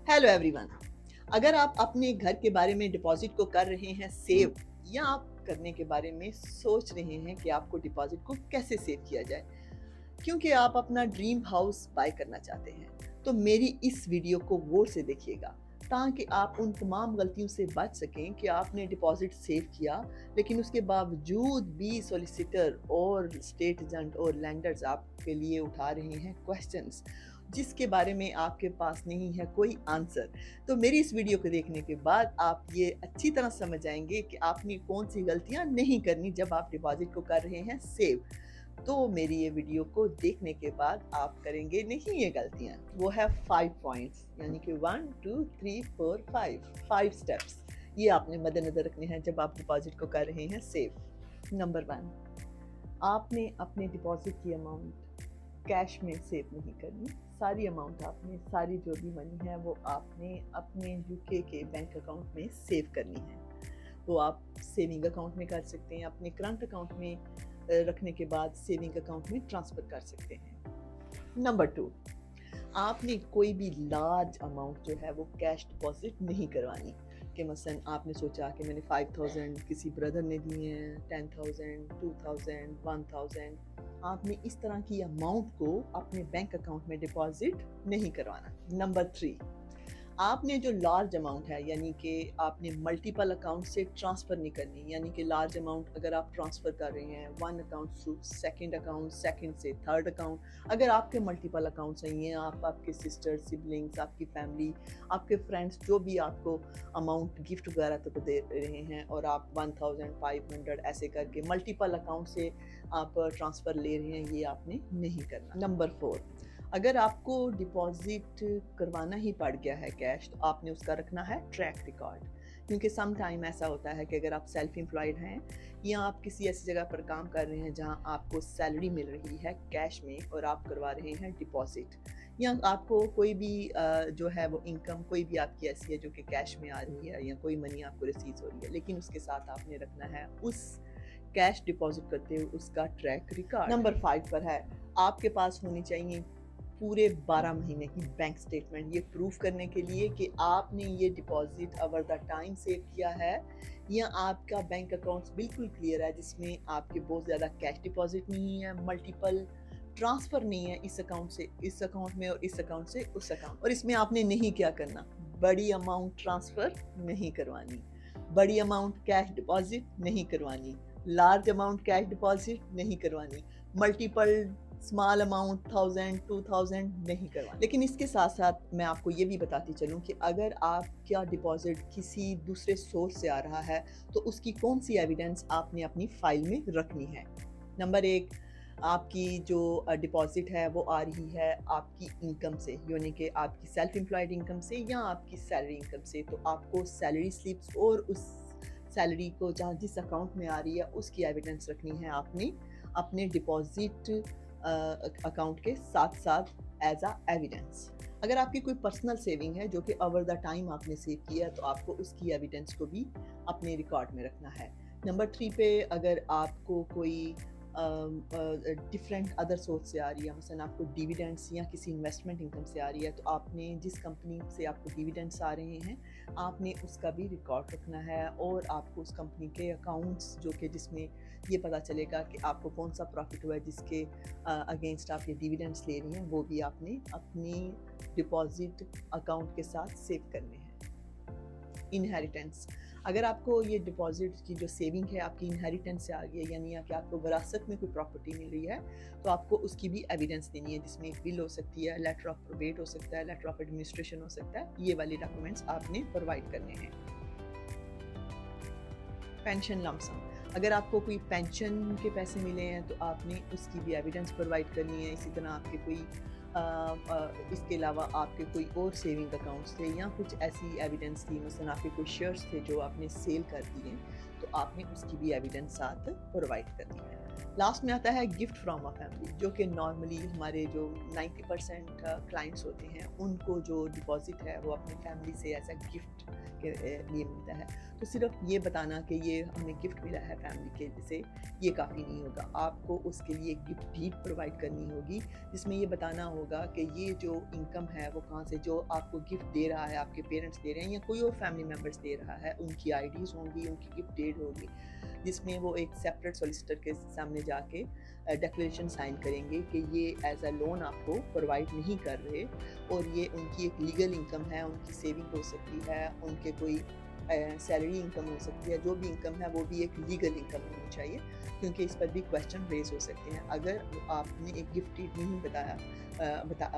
Hello everyone. अगर आप अपने घर के बारे में डिपॉजिट को कर रहे हैं सेव, या आप करने के बारे में सोच रहे हैं कि आपको डिपॉजिट को कैसे सेव किया जाए, क्योंकि आप अपना ड्रीम हाउस बाय करना चाहते हैं, तो मेरी इस वीडियो को गौर से देखिएगा ताकि आप उन तमाम गलतियों से बच सकें कि आपने डिपॉजिट सेव किया लेकिन उसके बावजूद भी सॉलिसिटर और स्टेट एजेंट और लैंडर्स आपके लिए उठा रहे हैं क्वेश्चंस जिसके बारे में आपके पास नहीं है कोई आंसर। तो मेरी इस वीडियो को देखने के बाद आप ये अच्छी तरह समझ जाएंगे कि आपने कौन सी गलतियां नहीं करनी जब आप डिपॉजिट को कर रहे हैं सेव। तो मेरी ये वीडियो को देखने के बाद आप करेंगे नहीं ये गलतियां। वो है 5 पॉइंट्स, यानी कि 1 2 3 4 5 स्टेप्स। ये आपने मद्देनजर रखने हैं जब आप डिपॉजिट को कर रहे हैं सेव। नंबर 1, आपने अपने डिपॉजिट की अमाउंट कैश में सेव नहीं करनी। सारी अमाउंट आपने, सारी जो भी मनी है वो आपने अपने यूके के बैंक अकाउंट में सेव करनी है। वो आप सेविंग अकाउंट में कर सकते हैं, अपने करंट अकाउंट में रखने के बाद सेविंग अकाउंट में ट्रांसफ़र कर सकते हैं। नंबर 2, आपने कोई भी लार्ज अमाउंट जो है वो कैश डिपॉजिट नहीं करवानी। कि मसलन आपने सोचा कि मैंने 5000 किसी ब्रदर ने दिए हैं, 10,000, 2000, 1000, आपने इस तरह की अमाउंट को अपने बैंक अकाउंट में डिपॉजिट नहीं करवाना। नंबर 3, आपने जो लार्ज अमाउंट है, यानी कि आपने मल्टीपल अकाउंट से ट्रांसफ़र नहीं करनी। यानी कि लार्ज अमाउंट अगर आप ट्रांसफ़र कर रहे हैं one account through second account, second से थर्ड अकाउंट, अगर आपके मल्टीपल अकाउंट्स हैं, आप, आपके सिस्टर, सिबलिंग्स, आपकी फैमिली, आपके फ्रेंड्स जो भी आपको अमाउंट गिफ्ट वगैरह तो दे रहे हैं और आप 1500 ऐसे करके मल्टीपल अकाउंट से आप ट्रांसफ़र ले रहे हैं, ये आपने नहीं करना। नंबर 4, अगर आपको डिपॉजिट करवाना ही पड़ गया है कैश, तो आपने उसका रखना है ट्रैक रिकॉर्ड। क्योंकि सम टाइम ऐसा होता है कि अगर आप सेल्फ एम्प्लॉयड हैं या आप किसी ऐसी जगह पर काम कर रहे हैं जहां आपको सैलरी मिल रही है कैश में और आप करवा रहे हैं डिपॉजिट, या आपको कोई भी जो है वो इनकम कोई भी आपकी ऐसी है जो कि कैश में आ रही है, या कोई मनी आपको रिसीव हो रही है, लेकिन उसके साथ आपने रखना है उस कैश डिपॉजिट करते हुए उसका ट्रैक रिकॉर्ड। नंबर 5 पर है, आपके पास होनी चाहिए पूरे 12 महीने की बैंक स्टेटमेंट, ये प्रूफ करने के लिए कि आपने ये deposit over the time save किया है, या आपका बैंक अकाउंट्स बिल्कुल क्लियर है जिसमें आपके बहुत ज़्यादा कैश डिपॉजिट नहीं है, मल्टीपल ट्रांसफ़र नहीं है इस अकाउंट से इस अकाउंट में और इस अकाउंट से उस अकाउंट। और इसमें आपने नहीं क्या करना, बड़ी अमाउंट ट्रांसफ़र नहीं करवानी, बड़ी अमाउंट कैश डिपॉजिट नहीं करवानी, लार्ज अमाउंट कैश डिपॉजिट नहीं करवानी, मल्टीपल स्मॉल अमाउंट 1000 2000 नहीं करवाना। लेकिन इसके साथ साथ मैं आपको ये भी बताती चलूँ कि अगर आपका डिपॉजिट किसी दूसरे सोर्स से आ रहा है तो उसकी कौन सी एविडेंस आपने अपनी फाइल में रखनी है। नंबर 1, आपकी जो डिपॉजिट है वो आ रही है आपकी इनकम से, यानी कि आपकी सेल्फ एम्प्लॉयड इनकम से या आपकी सैलरी इनकम से, तो आपको सैलरी स्लिप्स और उस सैलरी को जहाँ जिस अकाउंट में आ रही है उसकी एविडेंस रखनी है आपने अपने डिपॉजिट अकाउंट के साथ साथ एज अ एविडेंस। अगर आपकी कोई पर्सनल सेविंग है जो कि ओवर द टाइम आपने सेव किया है तो आपको उसकी एविडेंस को भी अपने रिकॉर्ड में रखना है। नंबर 3 पे, अगर आपको कोई डिफरेंट अदर सोर्स से आ रही है, मसलन आपको डिविडेंड्स या किसी इन्वेस्टमेंट इनकम से आ रही है, तो आपने जिस कंपनी से आपको डिविडेंड्स आ रहे हैं आपने उसका भी रिकॉर्ड रखना है, और आपको उस कंपनी के अकाउंट्स जो कि जिसमें ये पता चलेगा कि आपको कौन सा प्रॉफिट हुआ है जिसके अगेंस्ट आप ये डिविडेंड्स ले रही हैं, वो भी आपने अपनी डिपॉजिट अकाउंट के साथ सेव करने हैं। इनहेरिटेंस, अगर आपको ये डिपॉजिट की जो सेविंग है आपकी इनहेरिटेंस से आ गई है, यानी कि आपको विरासत में कोई प्रॉपर्टी मिल रही है, तो आपको उसकी भी एविडेंस देनी है, जिसमें एक विल हो सकती है, लेटर ऑफ प्रोबेट हो सकता है, लेटर ऑफ एडमिनिस्ट्रेशन हो सकता है, ये वाले डॉक्यूमेंट्स आपने प्रोवाइड करने हैं। पेंशन लमसम, अगर आपको कोई पेंशन के पैसे मिले हैं तो आपने उसकी भी एविडेंस प्रोवाइड करनी है। इसी तरह आपके कोई इसके अलावा आपके कोई और सेविंग अकाउंट्स थे या कुछ ऐसी एविडेंस थी, मसलन आपके कोई शेयर्स थे जो आपने सेल कर दिए, तो आपने उसकी भी एविडेंस साथ प्रोवाइड करनी है। लास्ट में आता है गिफ्ट फ्रॉम अ फैमिली, जो कि नॉर्मली हमारे जो 90% क्लाइंट्स होते हैं उनको जो डिपॉजिट है वो अपनी फैमिली से एज अ गिफ्ट के लिए मिलता है। तो सिर्फ ये बताना कि ये हमें गिफ्ट मिला है फैमिली के से, ये काफ़ी नहीं होगा। आपको उसके लिए गिफ्ट भी प्रोवाइड करनी होगी, जिसमें ये बताना होगा कि ये जो इनकम है वो कहाँ से, जो आपको गिफ्ट दे रहा है आपके पेरेंट्स दे रहे हैं या कोई और फैमिली मेम्बर्स दे रहा है, उनकी आईडीज़ होंगी, उनकी गिफ्ट डेट होगी, जिसमें वो एक सेपरेट सॉलिसिटर के सामने जाके डिक्लेरेशन साइन करेंगे कि ये एज अ लोन आपको प्रोवाइड नहीं कर रहे, और ये उनकी एक लीगल इनकम है, उनकी सेविंग हो सकती है, उनके कोई सैलरी इनकम हो सकती है, जो भी इनकम है वो भी एक लीगल इनकम होनी चाहिए, क्योंकि इस पर भी क्वेश्चन रेज हो सकते हैं। अगर आपने एक गिफ्ट डीड नहीं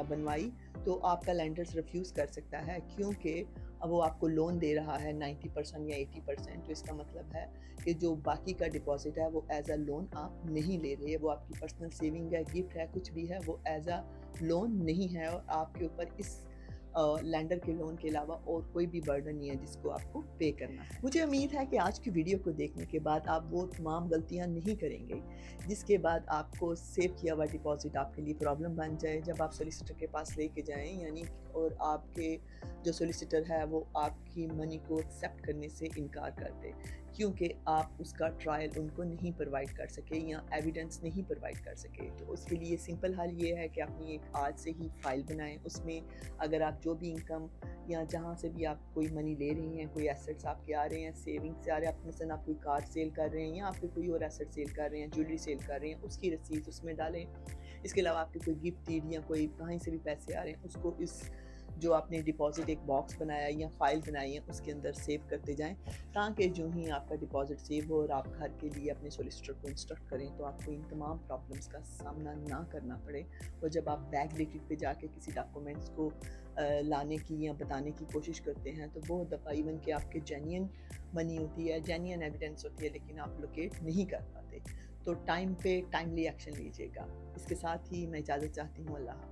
बनवाई तो आपका लेंडर्स रिफ्यूज़ कर सकता है, क्योंकि अब वो आपको लोन दे रहा है 90% या 80%, तो इसका मतलब है कि जो बाकी का डिपॉजिट है वो एज अ लोन आप नहीं ले रहे, वो आपकी पर्सनल सेविंग है, गिफ्ट है, कुछ भी है, वो एज अ लोन नहीं है, और आपके ऊपर इस लैंडर के लोन के अलावा और कोई भी बर्डन नहीं है जिसको आपको पे करना है। मुझे उम्मीद है कि आज की वीडियो को देखने के बाद आप वो तमाम गलतियां नहीं करेंगे जिसके बाद आपको सेव किया हुआ डिपॉजिट आपके लिए प्रॉब्लम बन जाए जब आप सोलिसिटर के पास लेके जाएं, यानी और आपके जो सोलिसिटर है वो आपकी मनी को एक्सेप्ट करने से इनकार कर दे, क्योंकि आप उसका ट्रायल उनको नहीं प्रोवाइड कर सके या एविडेंस नहीं प्रोवाइड कर सके। तो उसके लिए सिंपल हल ये है कि अपनी एक आज से ही फाइल बनाएं, उसमें अगर आप जो भी इनकम या जहाँ से भी आप कोई मनी ले रही हैं, कोई एसेट्स आपके आ रहे हैं, सेविंग से आ रहे हैं, आप मसलन आप कोई कार सेल कर रहे हैं या आप कोई और एसेट सेल कर रहे हैं, ज्वेलरी सेल कर रहे हैं, उसकी रसीद उसमें डालें। इसके अलावा आपके कोई गिफ्ट डीड या कोई कहीं से भी पैसे आ रहे हैं उसको इस जो आपने डिपॉजिट एक बॉक्स बनाया या फाइल बनाई है उसके अंदर सेव करते जाएं, ताकि जो ही आपका डिपॉजिट सेव हो और आप घर के लिए अपने सोलिसिटर को इंस्ट्रक्ट करें तो आपको इन तमाम प्रॉब्लम्स का सामना ना करना पड़े। और जब आप बैक डेटेड पे जाके किसी डॉक्यूमेंट्स को लाने की या बताने की कोशिश करते हैं तो बहुत दफ़ा इवन कि आपके जेन्युइन मनी होती है, जेन्युइन एविडेंस होती है, लेकिन आप लोकेट नहीं कर पाते। तो टाइम पे टाइमली एक्शन लीजिएगा। इसके साथ ही मैं इजाज़त चाहती हूँ। अल्लाह।